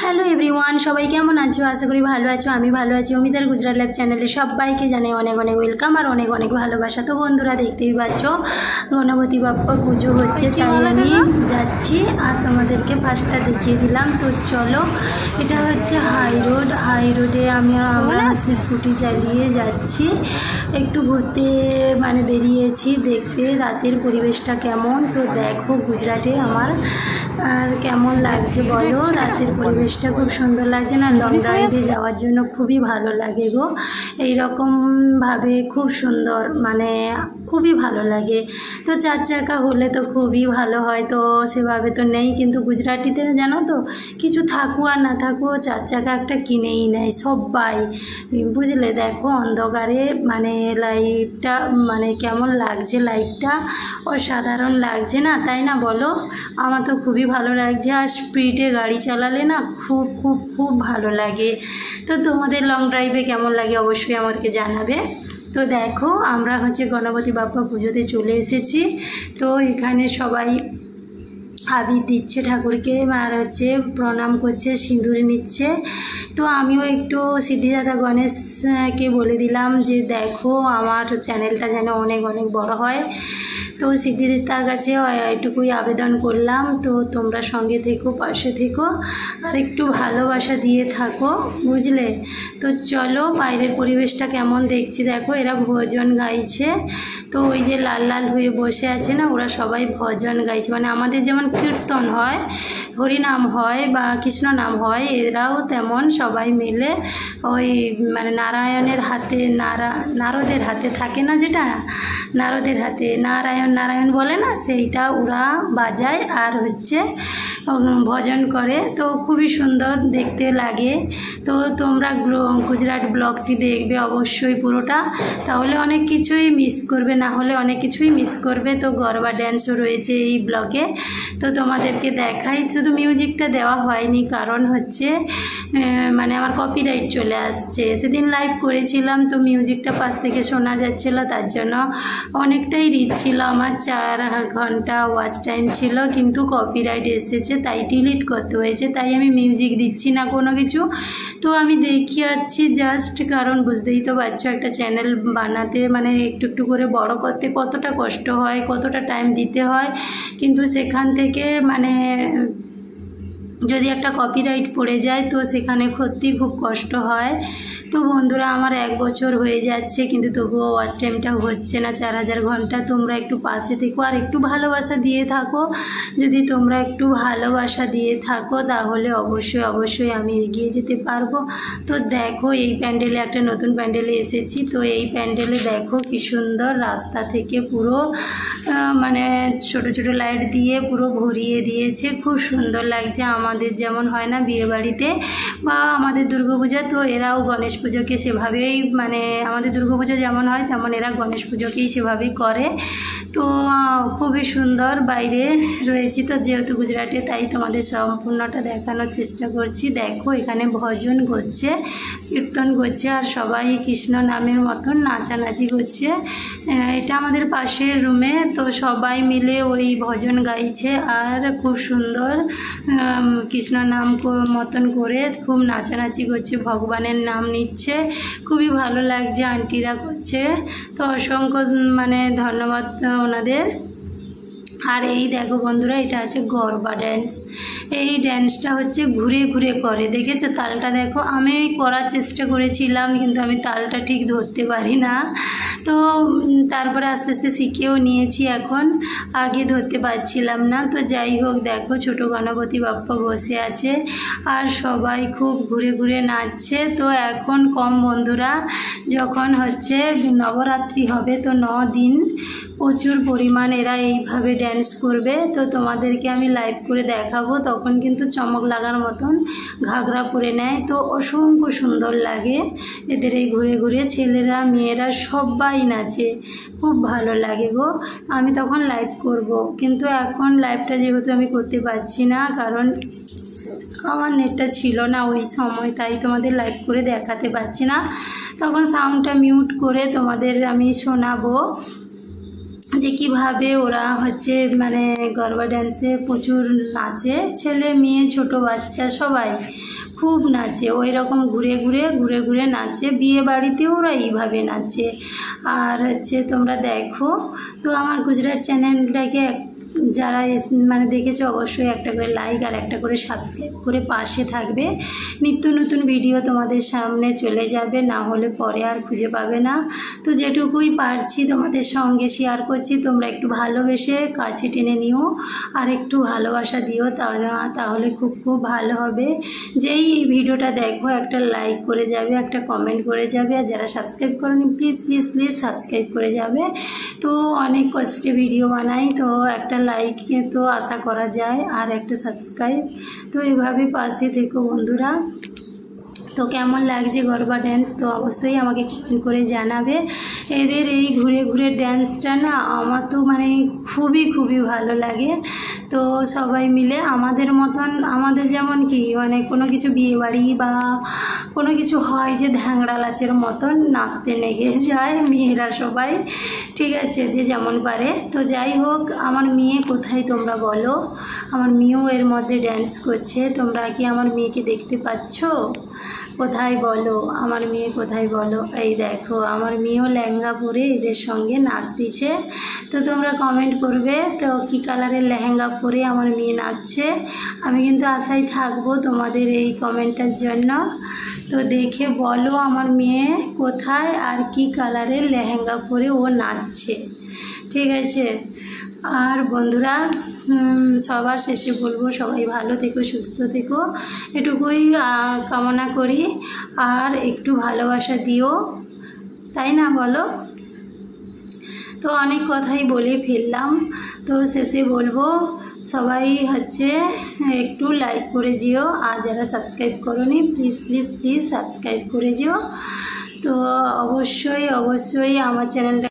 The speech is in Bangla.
হ্যালো এভরিওয়ান, সবাই কেমন আছো? আশা করি ভালো আছো। আমি ভালো আছি। অমিতার গুজরাট লাইফ চ্যানেলে সবাইকে জানাই অনেক অনেক ওয়েলকাম আর অনেক অনেক ভালোবাসা। তো বন্ধুরা, দেখতেই পাচ্ছ গণপতি বাপ্পা পুজো হচ্ছে, তাই আমি যাচ্ছি আর তোমাদেরকে ফার্স্টটা দেখিয়ে দিলাম। তো চলো, এটা হচ্ছে হাই রোডে আমরা স্কুটি চালিয়ে যাচ্ছি, একটু ঘুরতে বেরিয়েছি দেখতে রাতের পরিবেশটা কেমন। তো দেখো গুজরাটে আমার আর কেমন লাগছে বলো, রাতের পরিবেশটা খুব সুন্দর লাগছে না? লং ড্রাইভে যাওয়ার জন্য খুবই ভালো লাগে গো, এইরকমভাবে খুব সুন্দর, খুবই ভালো লাগে। তো 4 চাকা হলে তো খুবই ভালো হয়, তো সেভাবে তো নেই, কিন্তু গুজরাটিতে জানো তো, কিছু থাকুক আর না থাকুক 4 চাকা একটা কিনেই নেয় সবাই, বুঝলে। দেখো অন্ধকারে লাইটটা কেমন লাগছে, লাইটটা অসাধারণ লাগছে না, তাই না বলো? আমার তো খুবই ভালো লাগছে। আর স্পিডে গাড়ি চালালে না খুব খুব খুব ভালো লাগে। তো তোমাদের লং ড্রাইভে কেমন লাগে অবশ্যই আমাকে জানাবে। তো দেখো আমরা গণপতি বাপ্পা পুজোতে চলে এসেছি। তো এখানে সবাই আবির দিচ্ছে ঠাকুরকে, আর প্রণাম করছে, সিঁদুর নিচ্ছে। তো আমিও একটু সিদ্ধিদাতা গণেশকে বলে দিলাম যে দেখো আমার চ্যানেলটা যেন অনেক অনেক বড় হয়। তো সিদ্ধিদাতার কাছে এটুকুই আবেদন করলাম। তো তোমরা সঙ্গে থেকো, পাশে থেকো, আর একটু ভালোবাসা দিয়ে থাকো, বুঝলে। তো চলো, বাইরের পরিবেশটা কেমন দেখছি দেখো, এরা ভজন গাইছে। তো ওই যে লাল লাল হয়ে বসে আছে না, ওরা সবাই ভজন গাইছে, আমাদের যেমন কীর্তন হয়, হরিনাম হয় বা কৃষ্ণ নাম হয়, এরাও তেমন সবাই মিলে ওই নারায়ণের হাতে, নারদের হাতে থাকে না, যেটা নারদের হাতে নারায়ণ বলে না, সেইটা ওরা বাজায় আর ভজন করে। তো খুবই সুন্দর দেখতে লাগে। তো তোমরা গুজরাট ব্লগটি দেখবে অবশ্যই পুরোটা, তাহলে অনেক কিছুই মিস করবে, না হলে অনেক কিছুই মিস করবে। তো গরবা ড্যান্সও রয়েছে এই ব্লগে, তো তোমাদেরকে দেখাই। শুধু মিউজিকটা দেওয়া হয়নি, কারণ আমার কপিরাইট চলে আসছে। সেদিন লাইভ করেছিলাম, তো মিউজিকটা পাশ থেকে শোনা যাচ্ছিল, তার জন্য অনেকটাই রিচ ছিল, আমার 4 ঘন্টা ওয়াচ টাইম ছিল, কিন্তু কপিরাইট এসেছে, তাই ডিলিট করতে হয়েছে। তাই আমি মিউজিক দিচ্ছি না কোনো কিছু। তো আমি দেখিয়েছি জাস্ট, কারণ বুঝতেই তো পারছো একটা চ্যানেল বানাতে একটু একটু করে বড় করতে কতটা কষ্ট হয়, কতটা টাইম দিতে হয়, কিন্তু সেখান থেকে যদি একটা কপিরাইট পড়ে যায় তো সেখানে সত্যি খুব কষ্ট হয়। তো বন্ধুরা, আমার 1 বছর হয়ে যাচ্ছে, কিন্তু তবুও ওয়াচ টাইমটা হচ্ছে না 4000 ঘন্টা। তোমরা একটু পাশে থেকো আর একটু ভালোবাসা দিয়ে থাকো। যদি তোমরা একটু ভালোবাসা দিয়ে থাকো তাহলে অবশ্যই অবশ্যই আমি এগিয়ে যেতে পারবো। তো দেখো এই প্যান্ডেলে, একটা নতুন প্যান্ডেলে এসেছি। তো এই প্যান্ডেলে দেখো কি সুন্দর, রাস্তা থেকে পুরো ছোট ছোট লাইট দিয়ে পুরো ভরিয়ে দিয়েছে, খুব সুন্দর লাগছে। আমাদের যেমন হয় না বিয়েবাড়িতে বা আমাদের দুর্গাপূজা, তো এরাও গণেশ পুজোকে সেভাবেই আমাদের দুর্গাপুজো যেমন হয় তেমন এরা গণেশ পুজোকেই সেভাবেই করে। তো খুবই সুন্দর। বাইরে রয়েছি তো যেহেতু গুজরাটে, তাই তোমাদের সম্পূর্ণটা দেখানোর চেষ্টা করছি। দেখো এখানে ভজন করছে, কীর্তন করছে, আর সবাই কৃষ্ণ নামের মতন নাচানাচি করছে। এটা আমাদের পাশের রুমে, তো সবাই মিলে ওই ভজন গাইছে আর খুব সুন্দর কৃষ্ণ নাম মতন করে খুব নাচানাচি করছে, ভগবানের নাম নিচ্ছে, খুবই ভালো লাগছে। আন্টিরা করছে, তো অসংখ্য ধন্যবাদ ওনাদের। আর এই দেখো বন্ধুরা, এটা গরবা ড্যান্স। এই ড্যান্সটা ঘুরে ঘুরে করে, দেখেছো তালটা দেখো। আমি করার চেষ্টা করেছিলাম, কিন্তু আমি তালটা ঠিক ধরতে পারি না। তো তারপরে আস্তে আস্তে শিখেও নিয়েছি, এখন আগে ধরতে পারছিলাম না। তো যাই হোক, দেখো ছোট গণপতি বাপ্পা বসে আছে আর সবাই খুব ঘুরে ঘুরে নাচছে। তো এখন কম বন্ধুরা, যখন নবরাত্রি হবে, তো 9 দিন প্রচুর পরিমাণ এরা এইভাবে ড্যান্স করবে। তো তোমাদেরকে আমি লাইভ করে দেখাবো, তখন কিন্তু চমক লাগার মতন ঘাগরা পরে নেয়, তো অসংখ্য সুন্দর লাগে এদের এই ঘুরে ঘুরে। ছেলেরা মেয়েরা সবাই নাচে, খুব ভালো লাগে গো। আমি তখন লাইভ করব, কিন্তু এখন লাইভটা যেহেতু আমি করতে পারছি না, কারণ আমার নেটটা ছিল না ওই সময়, তাই তোমাদের লাইভ করে দেখাতে পারছি না। তখন সাউন্ডটা মিউট করে তোমাদের আমি শোনাবো। যে কীভাবে ওরা হচ্ছে মানে গরবা ড্যান্সে প্রচুর নাচে, ছেলে মেয়ে ছোট বাচ্চা সবাই খুব নাচে, ওই রকম ঘুরে ঘুরে নাচে, বিয়ে বাড়িতেও ওরা এইভাবে নাচে। আর হচ্ছে তোমরা দেখো তো আমার গুজরাট চ্যানেলটাকে যারা মানে দেখেছো অবশ্যই একটা করে লাইক আর একটা করে সাবস্ক্রাইব করে পাশে থাকবে। নিত্য নতুন ভিডিও তোমাদের সামনে চলে যাবে, না হলে পরে আর খুঁজে পাবে না। তো যেটুকুই পারছি তোমাদের সঙ্গে শেয়ার করছি, তোমরা একটু ভালোবেসে কাছে টেনে নিও আর একটু ভালোবাসা দিও, তাহলে খুব ভালো হবে। যেই এই ভিডিওটা দেখো একটা লাইক করে যাবে, একটা কমেন্ট করে যাবে, আর যারা সাবস্ক্রাইব করেনি প্লিজ সাবস্ক্রাইব করে যাবে। তো অনেক কষ্টে ভিডিও বানাই, তো একটা লাইক তো আশা করা যায় আর একটা সাবস্ক্রাইব। তো এভাবে পাশে থেকো বন্ধুরা। তো কেমন লাগছে গরবা ড্যান্স তো অবশ্যই আমাকে কমেন্ট করে জানাবে। এদের এই ঘুরে ড্যান্সটা না আমার তো মানে খুবই ভালো লাগে। তো সবাই মিলে আমাদের মতন, আমাদের যেমন কি মানে কোনো কিছু বিয়েবাড়ি বা কোনো কিছু হয় যে ধ্যাংড়া লাচের মতন নাচতে লেগে যায় মেয়েরা সবাই, ঠিক আছে, যে যেমন পারে। তো যাই হোক, আমার মেয়ে কোথায় তোমরা বলো? আমার মেয়েও এর মধ্যে ড্যান্স করছে। তোমরা কি আমার মেয়েকে দেখতে পাচ্ছ? কোথায় বলো, আমার মেয়ে কোথায় বলো? এই দেখো আমার মেয়েও লেহেঙ্গা পরে এদের সঙ্গে নাচতেছে। তো তোমরা কমেন্ট করবে তো কী কালারের লেহেঙ্গা পরে আমার মেয়ে নাচছে। আমি কিন্তু আশায় থাকবো তোমাদের এই কমেন্টের জন্য। তো দেখে বলো আমার মেয়ে কোথায় আর কি কালারের লেহেঙ্গা পরে ও নাচছে, ঠিক আছে। আর বন্ধুরা সবার শেষে বলবো সবাই ভালো থেকো, সুস্থ থেকো, এটুকুই কামনা করি। আর একটু ভালোবাসা দিও, তাই না বলো? তো অনেক কথাই বলে ফেললাম, তো শেষে বলবো সবাই হচ্ছে একটু লাইক করে যেও, আর যারা সাবস্ক্রাইব করোনি প্লিজ সাবস্ক্রাইব করে যেও। তো অবশ্যই আমার চ্যানেলটা